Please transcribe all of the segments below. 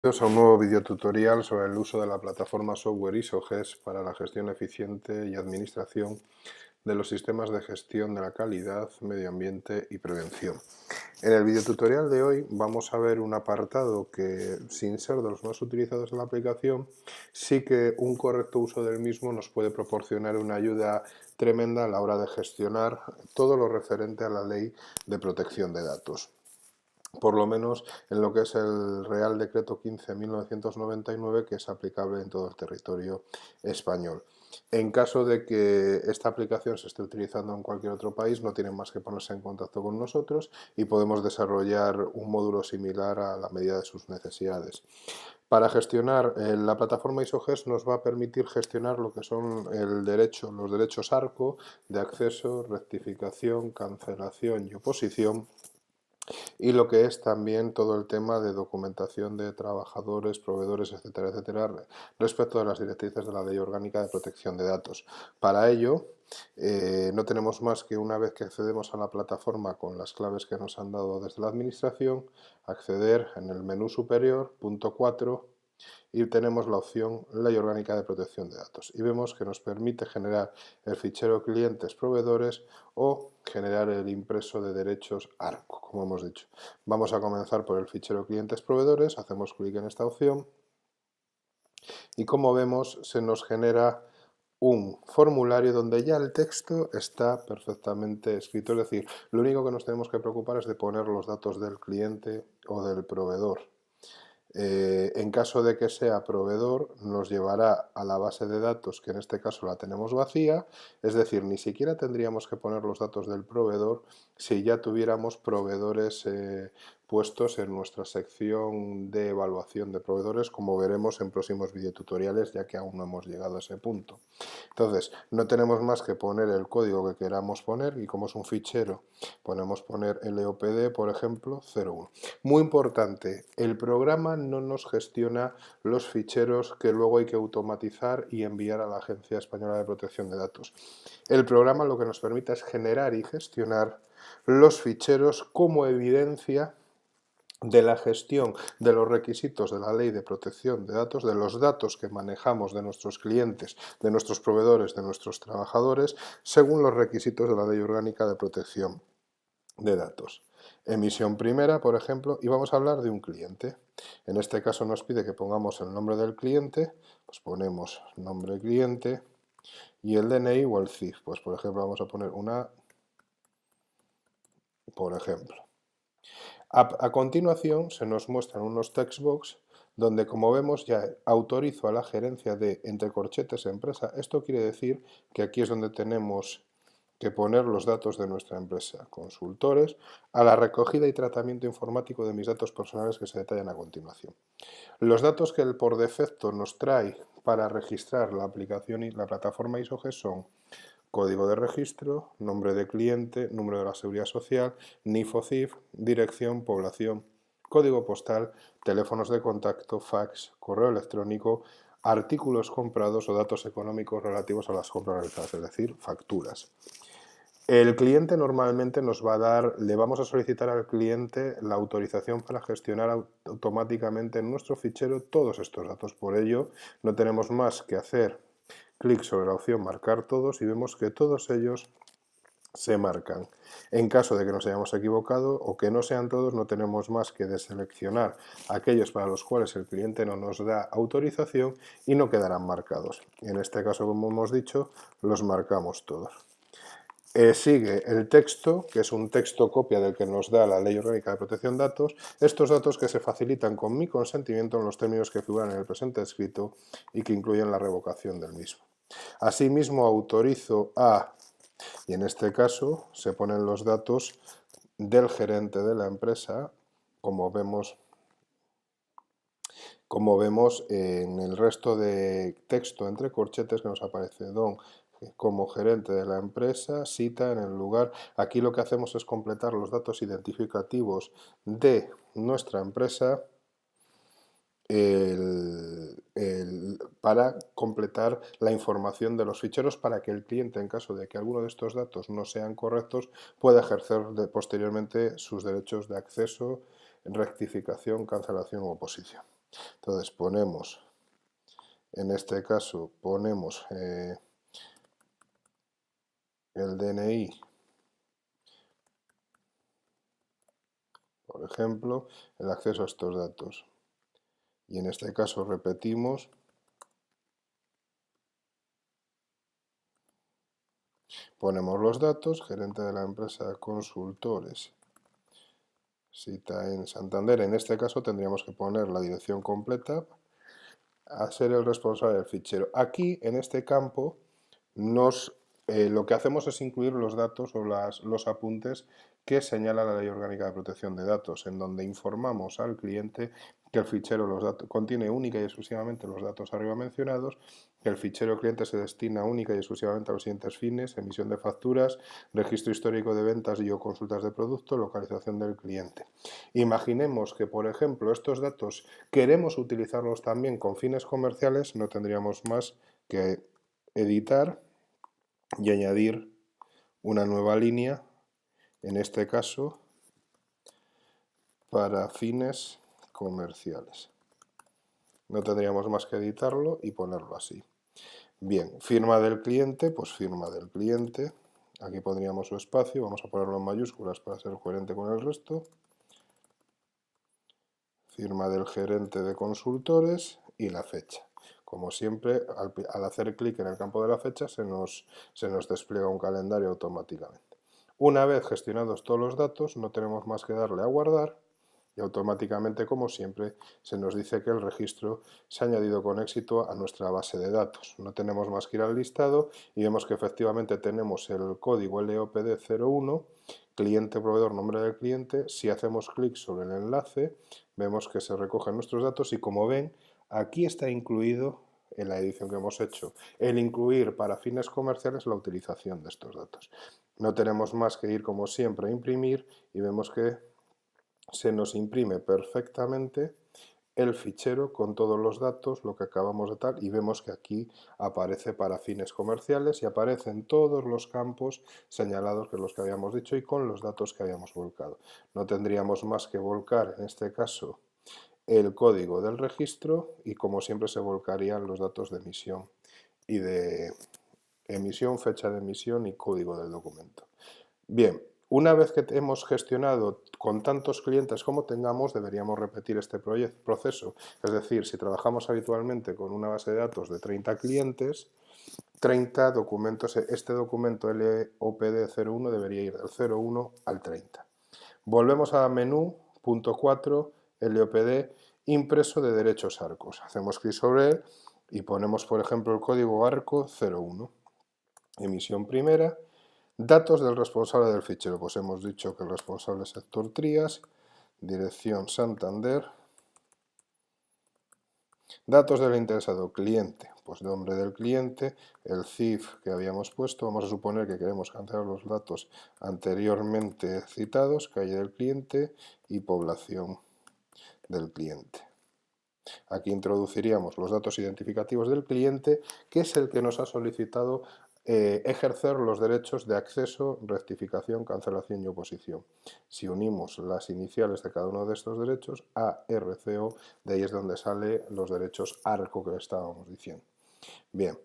Bienvenidos a un nuevo videotutorial sobre el uso de la plataforma software ISOGES para la gestión eficiente y administración de los sistemas de gestión de la calidad, medio ambiente y prevención. En el videotutorial de hoy vamos a ver un apartado que, sin ser de los más utilizados en la aplicación, sí que un correcto uso del mismo nos puede proporcionar una ayuda tremenda a la hora de gestionar todo lo referente a la ley de protección de datos. Por lo menos en lo que es el Real Decreto 15/1999, que es aplicable en todo el territorio español. En caso de que esta aplicación se esté utilizando en cualquier otro país, no tienen más que ponerse en contacto con nosotros y podemos desarrollar un módulo similar a la medida de sus necesidades. Para gestionar la plataforma ISOGES nos va a permitir gestionar lo que son los derechos ARCO de acceso, rectificación, cancelación y oposición, y lo que es también todo el tema de documentación de trabajadores, proveedores, etcétera, etcétera, respecto de las directrices de la Ley Orgánica de Protección de Datos. Para ello, no tenemos más que, una vez que accedemos a la plataforma con las claves que nos han dado desde la Administración, acceder en el menú superior, punto 4, y tenemos la opción Ley Orgánica de Protección de Datos y vemos que nos permite generar el fichero clientes proveedores o generar el impreso de derechos ARCO, como hemos dicho. Vamos a comenzar por el fichero clientes proveedores, hacemos clic en esta opción y, como vemos, se nos genera un formulario donde ya el texto está perfectamente escrito, es decir, lo único que nos tenemos que preocupar es de poner los datos del cliente o del proveedor. En caso de que sea proveedor, nos llevará a la base de datos, que en este caso la tenemos vacía, es decir, ni siquiera tendríamos que poner los datos del proveedor si ya tuviéramos proveedores puestos en nuestra sección de evaluación de proveedores, como veremos en próximos videotutoriales, ya que aún no hemos llegado a ese punto. Entonces, no tenemos más que poner el código que queramos poner y, como es un fichero, podemos poner LOPD, por ejemplo, 01. Muy importante, el programa no nos gestiona los ficheros que luego hay que automatizar y enviar a la Agencia Española de Protección de Datos. El programa lo que nos permite es generar y gestionar los ficheros como evidencia de la gestión de los requisitos de la Ley de Protección de Datos, de los datos que manejamos de nuestros clientes, de nuestros proveedores, de nuestros trabajadores, según los requisitos de la Ley Orgánica de Protección de Datos. Emisión primera, por ejemplo, y vamos a hablar de un cliente. En este caso nos pide que pongamos el nombre del cliente, pues ponemos nombre cliente y el DNI o el CIF. Pues, por ejemplo, vamos a poner una, por ejemplo. A continuación se nos muestran unos textbox donde, como vemos, ya autorizo a la gerencia de entre corchetes empresa. Esto quiere decir que aquí es donde tenemos que poner los datos de nuestra empresa, consultores, a la recogida y tratamiento informático de mis datos personales que se detallan a continuación. Los datos que por defecto nos trae para registrar la aplicación y la plataforma ISOGES son código de registro, nombre de cliente, número de la seguridad social, NIF o CIF, dirección, población, código postal, teléfonos de contacto, fax, correo electrónico, artículos comprados o datos económicos relativos a las compras realizadas, es decir, facturas. El cliente normalmente nos va a dar, le vamos a solicitar al cliente la autorización para gestionar automáticamente en nuestro fichero todos estos datos. Por ello, no tenemos más que hacer clic sobre la opción marcar todos y vemos que todos ellos se marcan. En caso de que nos hayamos equivocado o que no sean todos, no tenemos más que deseleccionar aquellos para los cuales el cliente no nos da autorización y no quedarán marcados. En este caso, como hemos dicho, los marcamos todos. Sigue el texto, que es un texto copia del que nos da la Ley Orgánica de Protección de Datos, estos datos que se facilitan con mi consentimiento en los términos que figuran en el presente escrito y que incluyen la revocación del mismo. Asimismo, autorizo a, y en este caso se ponen los datos del gerente de la empresa, como vemos en el resto de texto entre corchetes que nos aparece don como gerente de la empresa, cita en el lugar. Aquí lo que hacemos es completar los datos identificativos de nuestra empresa para completar la información de los ficheros para que el cliente, en caso de que alguno de estos datos no sean correctos, pueda ejercer posteriormente sus derechos de acceso, rectificación, cancelación u oposición. Entonces ponemos, en este caso ponemos el DNI, por ejemplo, el acceso a estos datos. Y en este caso repetimos, ponemos los datos, gerente de la empresa Consultores, cita en Santander. En este caso tendríamos que poner la dirección completa, a ser el responsable del fichero. Aquí, en este campo, lo que hacemos es incluir los datos o los apuntes que señala la Ley Orgánica de Protección de Datos, en donde informamos al cliente que el fichero contiene única y exclusivamente los datos arriba mencionados, que el fichero cliente se destina única y exclusivamente a los siguientes fines: emisión de facturas, registro histórico de ventas y o consultas de producto, localización del cliente. Imaginemos que, por ejemplo, estos datos queremos utilizarlos también con fines comerciales, no tendríamos más que editar y añadir una nueva línea, en este caso para fines comerciales. No tendríamos más que editarlo y ponerlo así. Bien, firma del cliente, pues firma del cliente. Aquí pondríamos su espacio, vamos a ponerlo en mayúsculas para ser coherente con el resto. Firma del gerente de consultores y la fecha. Como siempre, al hacer clic en el campo de la fecha se nos despliega un calendario automáticamente. Una vez gestionados todos los datos, no tenemos más que darle a guardar y automáticamente, como siempre, se nos dice que el registro se ha añadido con éxito a nuestra base de datos. No tenemos más que ir al listado y vemos que efectivamente tenemos el código LOPD 01, cliente, proveedor, nombre del cliente. Si hacemos clic sobre el enlace, vemos que se recogen nuestros datos y, como ven, aquí está incluido en la edición que hemos hecho el incluir para fines comerciales la utilización de estos datos. No tenemos más que ir, como siempre, a imprimir y vemos que se nos imprime perfectamente el fichero con todos los datos, lo que acabamos de tal, y vemos que aquí aparece para fines comerciales y aparecen todos los campos señalados, que los que habíamos dicho, y con los datos que habíamos volcado. No tendríamos más que volcar, en este caso, el código del registro y, como siempre, se volcarían los datos de emisión y de emisión, fecha de emisión y código del documento. Bien, una vez que hemos gestionado con tantos clientes como tengamos, deberíamos repetir este proceso. Es decir, si trabajamos habitualmente con una base de datos de 30 clientes, 30 documentos, este documento LOPD 01 debería ir del 01 al 30. Volvemos a menú, punto 4, LOPD, impreso de derechos arcos. Hacemos clic sobre él y ponemos, por ejemplo, el código arco 01. Emisión primera. Datos del responsable del fichero. Pues hemos dicho que el responsable es Héctor Trías. Dirección Santander. Datos del interesado, cliente. Pues nombre del cliente, el CIF que habíamos puesto. Vamos a suponer que queremos cancelar los datos anteriormente citados, calle del cliente y población del cliente. Aquí introduciríamos los datos identificativos del cliente, que es el que nos ha solicitado ejercer los derechos de acceso, rectificación, cancelación y oposición. Si unimos las iniciales de cada uno de estos derechos, ARCO, de ahí es donde salen los derechos ARCO que estábamos diciendo. Bien.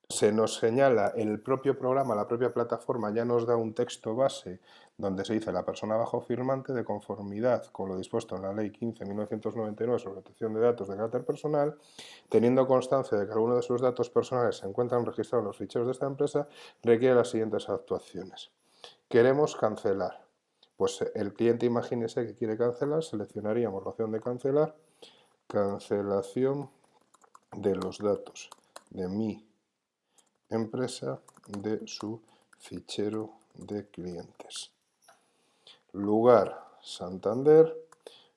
Se nos señala el propio programa, la propia plataforma ya nos da un texto base donde se dice: la persona bajo firmante, de conformidad con lo dispuesto en la Ley 15.999 sobre protección de datos de carácter personal, teniendo constancia de que alguno de sus datos personales se encuentran registrados en los ficheros de esta empresa, requiere las siguientes actuaciones. Queremos cancelar. Pues el cliente, imagínese que quiere cancelar, seleccionaríamos la opción de cancelar, cancelación de los datos de mi empresa de su fichero de clientes. Lugar, Santander.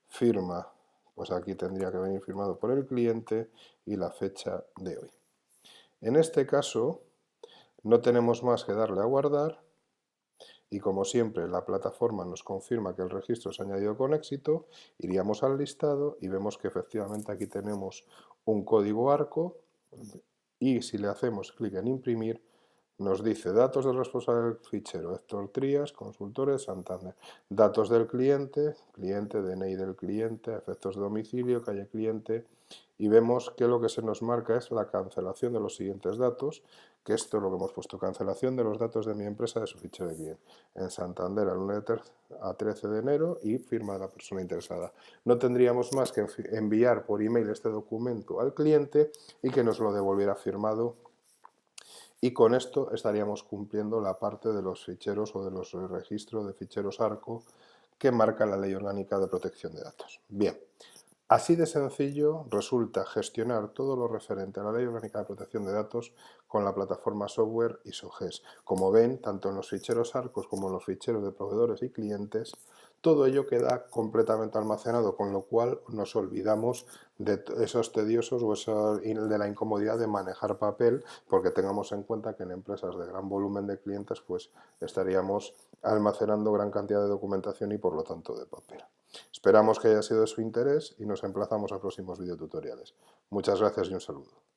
Firma, pues aquí tendría que venir firmado por el cliente y la fecha de hoy. En este caso no tenemos más que darle a guardar y, como siempre, la plataforma nos confirma que el registro se ha añadido con éxito. Iríamos al listado y vemos que efectivamente aquí tenemos un código ARCO y, si le hacemos clic en imprimir, Nos dice datos del responsable del fichero, Héctor Trías, consultores, Santander. Datos del cliente, cliente, DNI del cliente, efectos de domicilio, calle cliente. Y vemos que lo que se nos marca es la cancelación de los siguientes datos, que esto es lo que hemos puesto, cancelación de los datos de mi empresa de su ficha de cliente. En Santander al 1 a 13 de enero y firma de la persona interesada. No tendríamos más que enviar por email este documento al cliente y que nos lo devolviera firmado, y con esto estaríamos cumpliendo la parte de los ficheros o de los registros de ficheros ARCO que marca la Ley Orgánica de Protección de Datos. Bien, así de sencillo resulta gestionar todo lo referente a la Ley Orgánica de Protección de Datos con la plataforma software ISOGES. Como ven, tanto en los ficheros ARCOS como en los ficheros de proveedores y clientes, todo ello queda completamente almacenado, con lo cual nos olvidamos de esos tediosos o de la incomodidad de manejar papel, porque tengamos en cuenta que en empresas de gran volumen de clientes pues estaríamos almacenando gran cantidad de documentación y por lo tanto de papel. Esperamos que haya sido de su interés y nos emplazamos a próximos videotutoriales. Muchas gracias y un saludo.